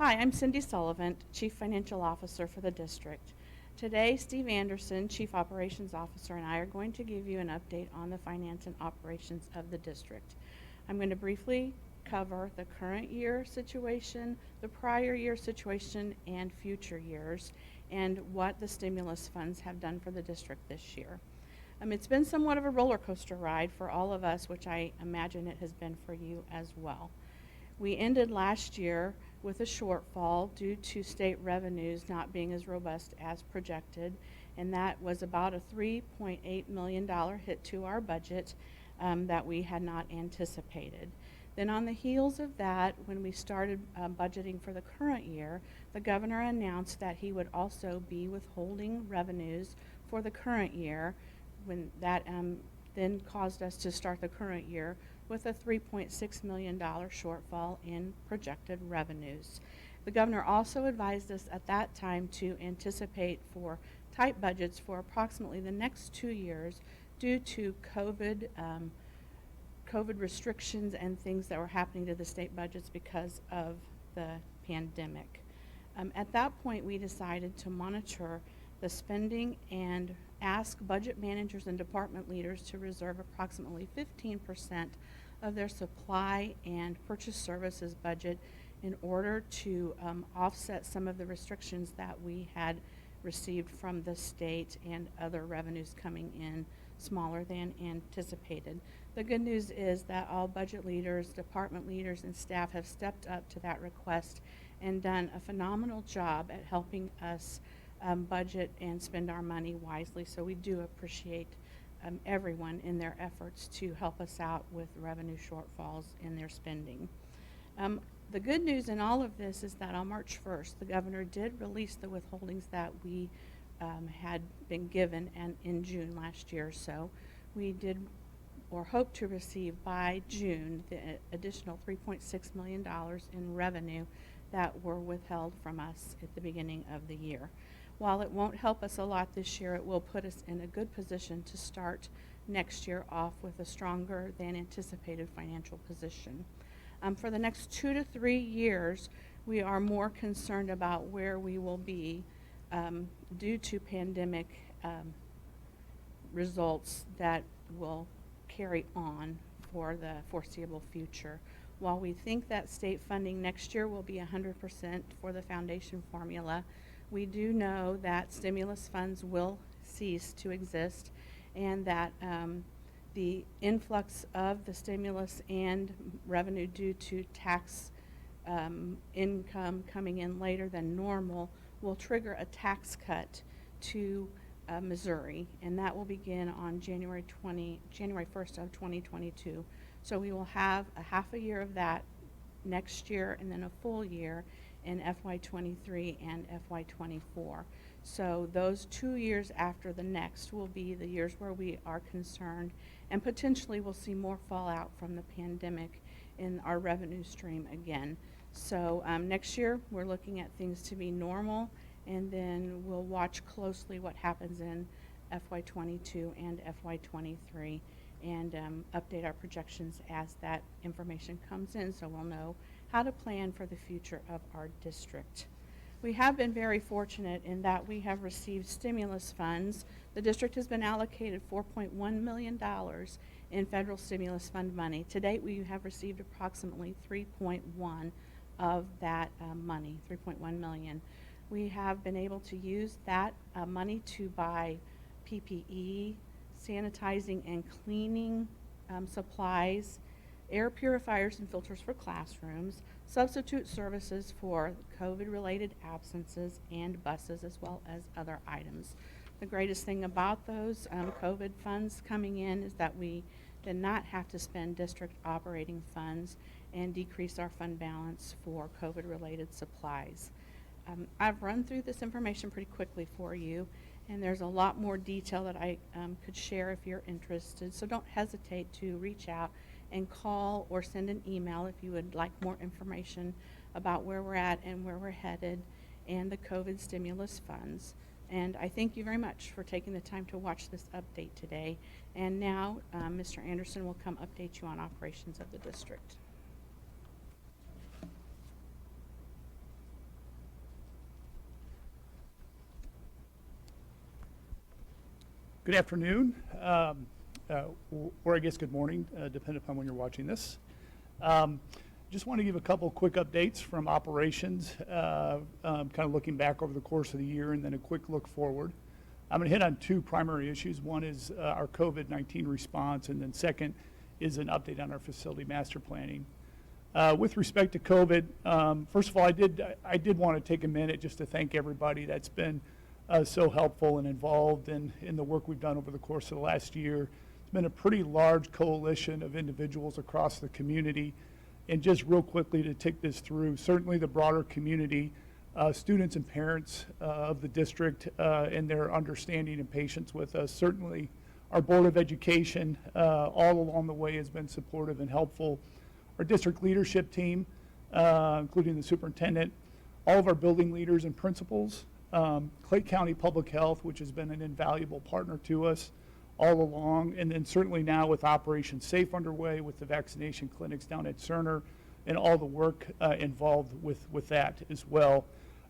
Hi, I'm Cindy Sullivant, Chief Financial Officer for the district. Today, Steve Anderson, Chief Operations Officer, and I are going to give you an update on the finance and operations of the district. I'm going to briefly cover the current year situation, the prior year situation, and future years, and what the stimulus funds have done for the district this year. It's been somewhat of a roller coaster ride for all of us, which I imagine it has been for you as well. We ended last year with a shortfall due to state revenues not being as robust as projected, and that was about a $3.8 million hit to our budget that we had not anticipated. Then on the heels of that, when we started budgeting for the current year, the governor announced that he would also be withholding revenues for the current year, when that then caused us to start the current year with a $3.6 million shortfall in projected revenues. The governor also advised us at that time to anticipate for tight budgets for approximately the next 2 years due to COVID restrictions and things that were happening to the state budgets because of the pandemic. At that point, we decided to monitor the spending and ask budget managers and department leaders to reserve approximately 15% of their supply and purchase services budget in order to offset some of the restrictions that we had received from the state and other revenues coming in smaller than anticipated. The good news is that all budget leaders, department leaders, and staff have stepped up to that request and done a phenomenal job at helping us budget and spend our money wisely. So we do appreciate everyone in their efforts to help us out with revenue shortfalls in their spending. The good news in all of this is that on March 1st, the governor did release the withholdings that we had been given and in June last year. So we did or hope to receive by June the additional $3.6 million in revenue that were withheld from us at the beginning of the year. While it won't help us a lot this year, it will put us in a good position to start next year off with a stronger than anticipated financial position. For the next 2 to 3 years, we are more concerned about where we will be due to pandemic results that will carry on for the foreseeable future. While we think that state funding next year will be 100% for the foundation formula, we do know that stimulus funds will cease to exist, and that the influx of the stimulus and revenue due to tax income coming in later than normal will trigger a tax cut to Missouri, and that will begin on January 1st of 2022. So we will have a half a year of that next year and then a full year in FY23 and FY24. So those 2 years after the next will be the years where we are concerned and potentially will see more fallout from the pandemic in our revenue stream again. So next year we're looking at things to be normal, and then we'll watch closely what happens in FY22 and FY23 and update our projections as that information comes in, so we'll know how to plan for the future of our district. We have been very fortunate in that we have received stimulus funds. The district has been allocated $4.1 million in federal stimulus fund money. To date, we have received approximately 3.1 of that money, 3.1 million. We have been able to use that money to buy PPE, sanitizing and cleaning supplies, air purifiers and filters for classrooms, substitute services for COVID-related absences, and buses, as well as other items. The greatest thing about those COVID funds coming in is that we did not have to spend district operating funds and decrease our fund balance for COVID-related supplies. I've run through this information pretty quickly for you, and there's a lot more detail that I could share if you're interested, so don't hesitate to reach out and call or send an email if you would like more information about where we're at and where we're headed and the COVID stimulus funds. And I thank you very much for taking the time to watch this update today. And now Mr. Anderson will come update you on operations of the district. Good afternoon, or I guess good morning, depending upon when you're watching this. Just want to give a couple quick updates from operations, kind of looking back over the course of the year, and then a quick look forward. I'm going to hit on two primary issues. One is our COVID-19 response, and then second is an update on our facility master planning. With respect to COVID, first of all, I did want to take a minute just to thank everybody that's been so helpful and involved in the work we've done over the course of the last year. It's been a pretty large coalition of individuals across the community. And just real quickly to take this through, certainly the broader community, students and parents of the district and their understanding and patience with us. Certainly our Board of Education all along the way has been supportive and helpful. Our district leadership team, including the superintendent, all of our building leaders and principals, Clay County Public Health, which has been an invaluable partner to us all along, and then certainly now with Operation Safe underway, with the vaccination clinics down at Cerner, and all the work involved with that as well.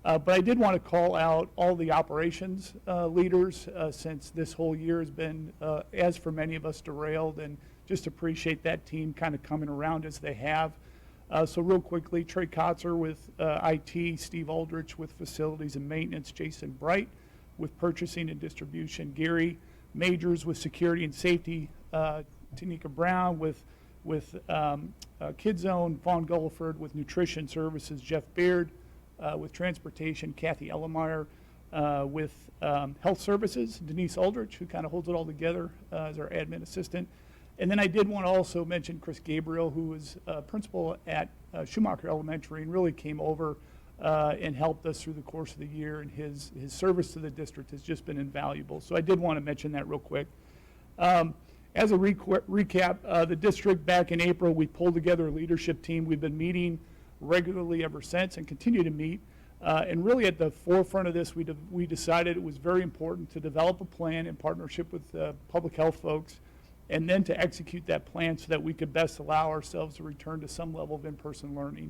But I did want to call out all the operations leaders since this whole year has been, as for many of us, derailed, and just appreciate that team kind of coming around as they have. So real quickly, Trey Kotzer with IT, Steve Aldrich with facilities and maintenance, Jason Bright with purchasing and distribution, Gary Majors with security and safety, Tanika Brown with Kid Zone, Vaughn Gulliford with nutrition services, Jeff Beard with transportation, Kathy Ellemeyer with health services, Denise Aldrich, who kind of holds it all together as our admin assistant. And then I did want to also mention Chris Gabriel, who was principal at Schumacher Elementary and really came over and helped us through the course of the year, and his service to the district has just been invaluable. So I did want to mention that real quick. As a recap, the district back in April, we pulled together a leadership team. We've been meeting regularly ever since and continue to meet. And really at the forefront of this, we decided it was very important to develop a plan in partnership with public health folks, and then to execute that plan so that we could best allow ourselves to return to some level of in-person learning.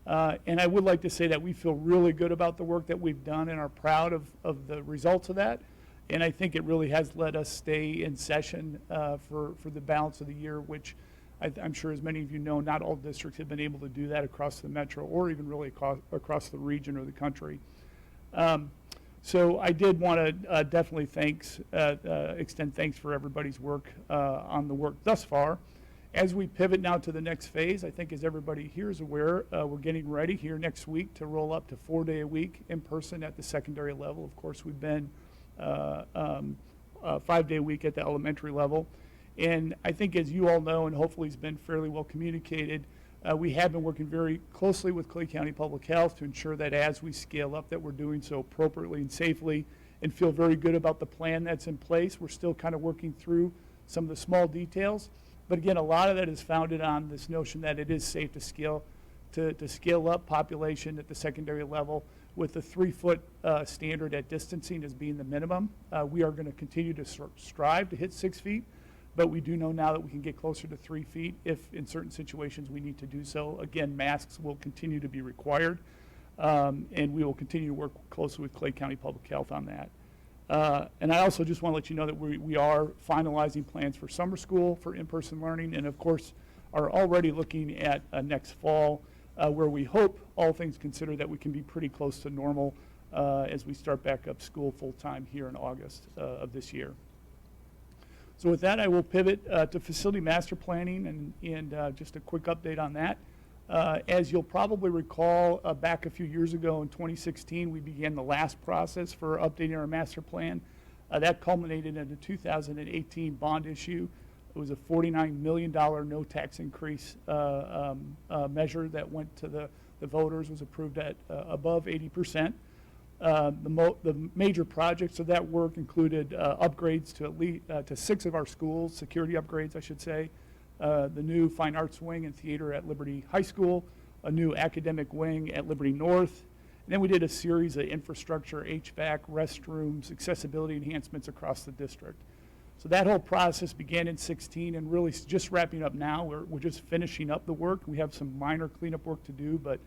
And I would like to say that we feel really good about the work that we've done and are proud of the results of that. And I think it really has let us stay in session for the balance of the year, which I'm sure, as many of you know, not all districts have been able to do that across the metro or even really across the region or the country. So I did want to definitely extend thanks for everybody's work on the work thus far. As we pivot now to the next phase, I think as everybody here is aware, we're getting ready here next week to roll up to 4-day-a-week in person at the secondary level. Of course, we've been 5-day-a-week at the elementary level. And I think, as you all know, and hopefully has been fairly well communicated, we have been working very closely with Clay County Public Health to ensure that as we scale up that we're doing so appropriately and safely, and feel very good about the plan that's in place. We're still kind of working through some of the small details. But again, a lot of that is founded on this notion that it is safe to scale up population at the secondary level with the 3-foot standard at distancing as being the minimum. We are going to continue to strive to hit 6 feet. But we do know now that we can get closer to 3 feet if in certain situations we need to do so. Again, masks will continue to be required, and we will continue to work closely with Clay County Public Health on that. And I also just want to let you know that we are finalizing plans for summer school for in-person learning, and of course are already looking at next fall, where we hope, all things considered, that we can be pretty close to normal as we start back up school full-time here in August of this year. So with that, I will pivot to facility master planning and just a quick update on that. As you'll probably recall, back a few years ago in 2016, we began the last process for updating our master plan. That culminated in a 2018 bond issue. It was a $49 million no tax increase measure that went to the voters, was approved at above 80%. The major projects of that work included upgrades to 6 of our schools, security upgrades, I should say, the new fine arts wing and theater at Liberty High School, a new academic wing at Liberty North, and then we did a series of infrastructure, HVAC, restrooms, accessibility enhancements across the district. So that whole process began in 16 and really just wrapping up now. We're just finishing up the work. We have some minor cleanup work to do, but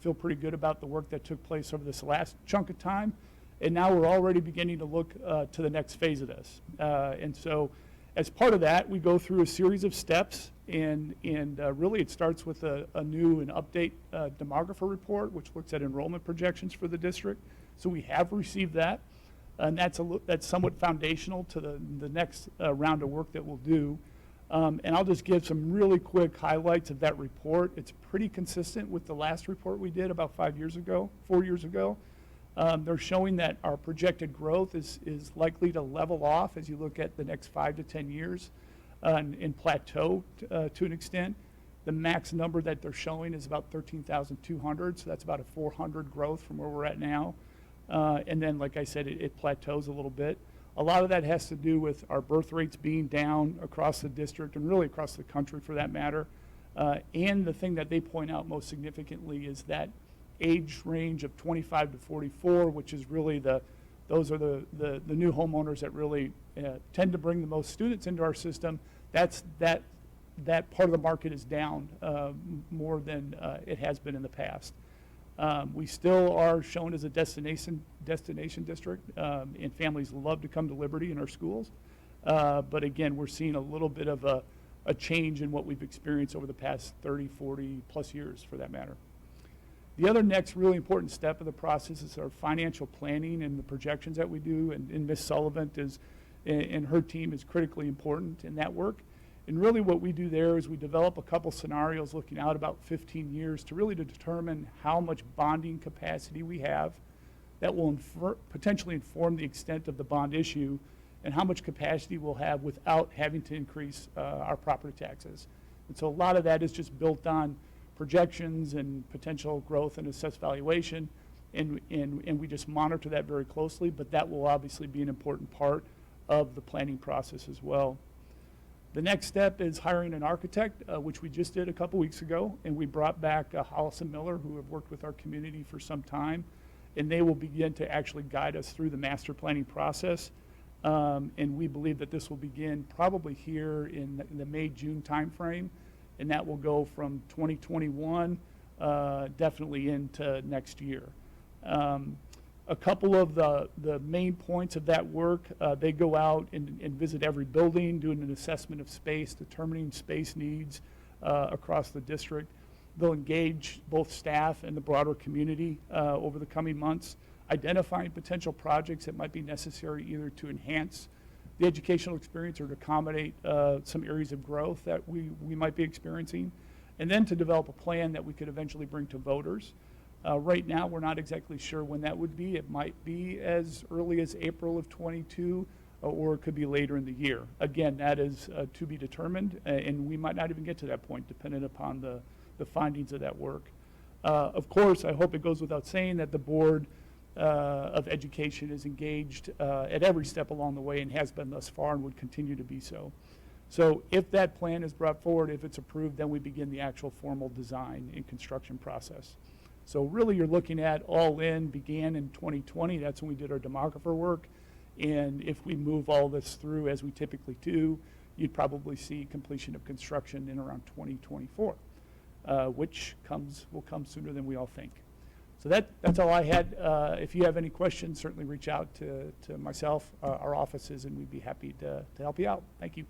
feel pretty good about the work that took place over this last chunk of time. And now we're already beginning to look to the next phase of this. And so as part of that, we go through a series of steps, and really it starts with a new and update demographer report, which looks at enrollment projections for the district. So we have received that, and that's somewhat foundational to the next round of work that we'll do. And I'll just give some really quick highlights of that report. It's pretty consistent with the last report we did about 4 years ago. They're showing that our projected growth is likely to level off as you look at the next 5 to 10 years and plateau to an extent. The max number that they're showing is about 13,200, so that's about a 400 growth from where we're at now. And then, like I said, it plateaus a little bit. A lot of that has to do with our birth rates being down across the district and really across the country for that matter. And the thing that they point out most significantly is that age range of 25 to 44, which is really those are the new homeowners that really tend to bring the most students into our system. That part of the market is down more than it has been in the past. We still are shown as a destination district, and families love to come to Liberty in our schools. But again, we're seeing a little bit of a change in what we've experienced over the past 30, 40 plus years for that matter. The other next really important step of the process is our financial planning and the projections that we do, and Ms. Sullivant and her team is critically important in that work. And really what we do there is we develop a couple scenarios looking out about 15 years to really to determine how much bonding capacity we have that will potentially inform the extent of the bond issue and how much capacity we'll have without having to increase our property taxes. And so a lot of that is just built on projections and potential growth and assessed valuation, and we just monitor that very closely, but that will obviously be an important part of the planning process as well. The next step is hiring an architect, which we just did a couple weeks ago, and we brought back Hollis & Miller, who have worked with our community for some time, and they will begin to actually guide us through the master planning process. And we believe that this will begin probably here in the May-June timeframe, and that will go from 2021 definitely into next year. A couple of the main points of that work, they go out and visit every building, doing an assessment of space, determining space needs across the district. They'll engage both staff and the broader community over the coming months, identifying potential projects that might be necessary either to enhance the educational experience or to accommodate some areas of growth that we might be experiencing, and then to develop a plan that we could eventually bring to voters. Right now, we're not exactly sure when that would be. It might be as early as April of 22, or it could be later in the year. Again, that is to be determined, and we might not even get to that point, depending upon the findings of that work. Of course, I hope it goes without saying that the Board of Education is engaged at every step along the way and has been thus far and would continue to be so. So if that plan is brought forward, if it's approved, then we begin the actual formal design and construction process. So really you're looking at all in, began in 2020, that's when we did our demographer work, and if we move all this through as we typically do, you'd probably see completion of construction in around 2024, which will come sooner than we all think. So that's all I had. If you have any questions, certainly reach out to myself, our offices, and we'd be happy to help you out. Thank you.